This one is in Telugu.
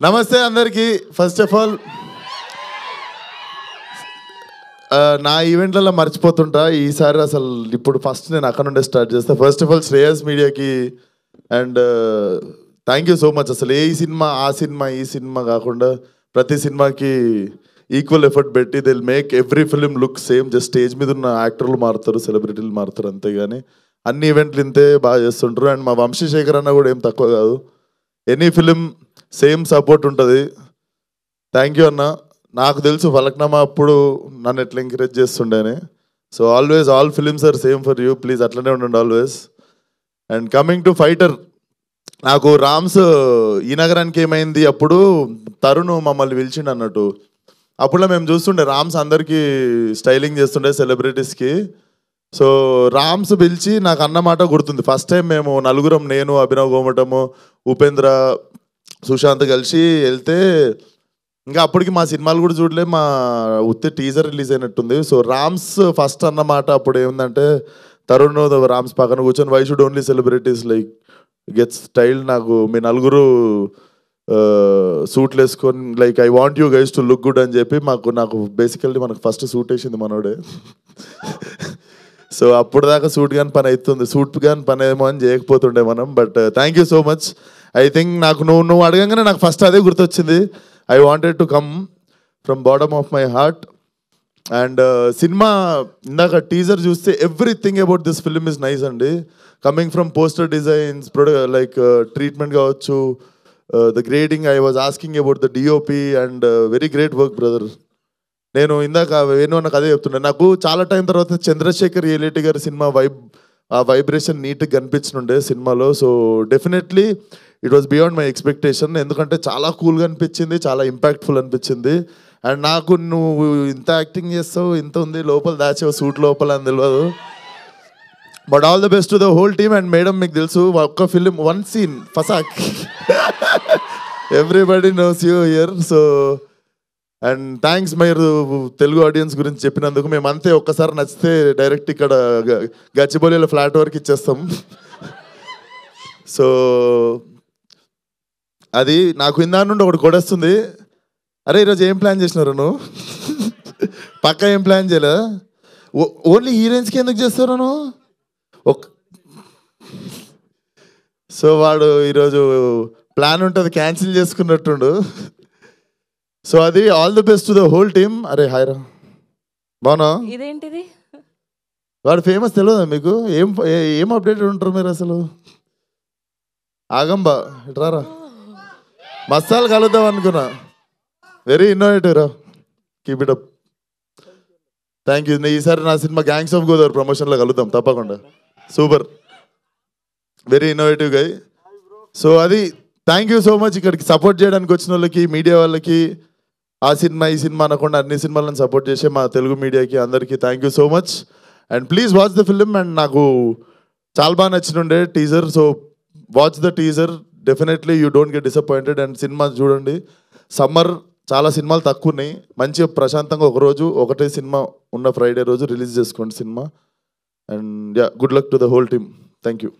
నమస్తే అందరికీ. ఫస్ట్ ఆఫ్ ఆల్ నా ఈవెంట్లలో మర్చిపోతుంటా, ఈసారి అసలు ఇప్పుడు ఫస్ట్ నేను అక్కడ నుండే స్టార్ట్ చేస్తా. ఫస్ట్ ఆఫ్ ఆల్ శ్రేయస్ మీడియాకి and thank you so much. అసలు ఏ సినిమా ఆ సినిమా ఈ సినిమా కాకుండా ప్రతి సినిమాకి ఈక్వల్ ఎఫర్ట్ పెట్టి they'll make every film look same. Just stage మీద ఉన్న యాక్టర్లు మారుతారు, సెలబ్రిటీలు మారుతారు, అంతేగాని అన్ని ఈవెంట్లు ఇంతే బాగా చేస్తుంటారు. అండ్ మా వంశీశేఖర్ అన్న కూడా ఏం తక్కువ కాదు. ఎనీ ఫిలిం సేమ్ సపోర్ట్ ఉంటుంది. థ్యాంక్ యూ అన్న. నాకు తెలుసు ఫలక్నామా అప్పుడు నన్ను ఎట్లా ఎంకరేజ్ చేస్తుండేని. So always all films are same for you, please అట్లనే ఉండండి always. And coming to fighter, నాకు రామ్స్ ఈ నగరానికి ఏమైంది అప్పుడు తరుణ్ మమ్మల్ని పిలిచిండు అన్నట్టు. అప్పుడు మేము చూస్తుండే రామ్స్ అందరికీ స్టైలింగ్ చేస్తుండే సెలబ్రిటీస్కి. సో రామ్స్ పిలిచి నాకు అన్నమాట గుర్తుంది. ఫస్ట్ టైం మేము నలుగురం, నేను, అభినవ్ గోమటము, ఉపేంద్ర, సుశాంత్ కలిసి వెళ్తే ఇంకా అప్పటికి మా సినిమాలు కూడా చూడలే, మా ఉత్తే టీజర్ రిలీజ్ అయినట్టుంది. సో రామ్స్ ఫస్ట్ అన్నమాట అప్పుడు ఏముందంటే, తరుణ్ రామ్స్ పక్కన కూర్చొని why should only celebrities like get style, నాకు మీ నలుగురు సూట్లు వేసుకొని like I want you guys to look good అని చెప్పి నాకు బేసికల్లీ మనకు ఫస్ట్ సూట్ వేసింది మనోడే. సో అప్పుడు దాకా సూట్ కానీ పని అవుతుంది, సూట్ కానీ పని ఏమో అని చేయకపోతుండే మనం. But thank you so much. I think నాకు నువ్వు అడగంగానే నాకు ఫస్ట్ అదే గుర్తొచ్చింది. I wanted to come from bottom of my heart. And సినిమా ఇందాక టీజర్ చూస్తే everything about this film is nice అండి. Coming from poster designs, like treatment కావచ్చు, the grading, I was asking about the DOP and very great work brother. నేను ఇందాక వేణు నాకు అదే చెప్తున్నాను. నాకు చాలా టైం తర్వాత చంద్రశేఖర్ ఏలేటి గారి సినిమా ఆ వైబ్రేషన్ నీట్గా కనిపించనుండే సినిమాలో. So definitely it was beyond my expectation. ఎందుకంటే చాలా కూల్గా అనిపించింది, చాలా ఇంపాక్ట్ఫుల్ అనిపించింది. అండ్ నాకు నువ్వు ఇంత యాక్టింగ్ చేస్తావు, ఇంత ఉంది లోపల దాచావు సూట్ లోపల అని తెలియదు. But all the best to the whole team. And madam మీకు తెలుసు ఒక్క ఫిలిం వన్ సీన్ ఫసాక్, everybody knows you here. So and thanks మీరు తెలుగు ఆడియన్స్ గురించి చెప్పినందుకు. మేము అంతే, ఒక్కసారి నచ్చితే డైరెక్ట్ ఇక్కడ గచ్చిబౌలిలో ఫ్లాట్ వరకు ఇచ్చేస్తాం. సో అది నాకు ఇందా నుండి ఒకటి కొడేస్తుంది. అరే ఈరోజు ఏం ప్లాన్ చేసినారు నువ్వు? పక్కా ఏం ప్లాన్ చేయలే, ఓన్లీ హీరోయిన్స్కి ఎందుకు చేస్తారు నువ్వు? సో వాడు ఈరోజు ప్లాన్ ఉంటుంది క్యాన్సిల్ చేసుకున్నట్టుండు. సో అది all the best to the whole team. అరే హాయ్రా, బాగున్నా? ఇదేంటిది? వాడు ఫేమస్ తెలియదా మీకు? ఏం అప్డేటెడ్ ఉంటారు మీరు అసలు? ఆగంబా ఇట్రారా, మసాలు కలుద్దాం అనుకున్నా. వెరీ ఇన్నోవేటివ్ రా, keep it up. Thank you. ఈసారి నా సినిమా గ్యాంగ్స్ ఆఫ్ గోదావరి ప్రమోషన్లో కలుద్దాం తప్పకుండా. సూపర్, వెరీ ఇన్నోవేటివ్ గై. సో అది థ్యాంక్ యూ సో మచ్. ఇక్కడికి సపోర్ట్ చేయడానికి వచ్చిన వాళ్ళకి, మీడియా వాళ్ళకి, ఆ సినిమా ఈ సినిమా అనకుండా అన్ని సినిమాలను సపోర్ట్ చేసే మా తెలుగు మీడియాకి అందరికీ thank you so much. And please watch the film. And నాకు చాలా బాగా నచ్చినుండే teaser. So watch the teaser, definitely you don't get disappointed. And సినిమా చూడండి. సమ్మర్ చాలా సినిమాలు తక్కువ ఉన్నాయి, మంచిగా ప్రశాంతంగా ఒకరోజు ఒకటే సినిమా ఉన్న ఫ్రైడే రోజు రిలీజ్ చేసుకోండి cinema. And yeah, good luck to the whole team. Thank you.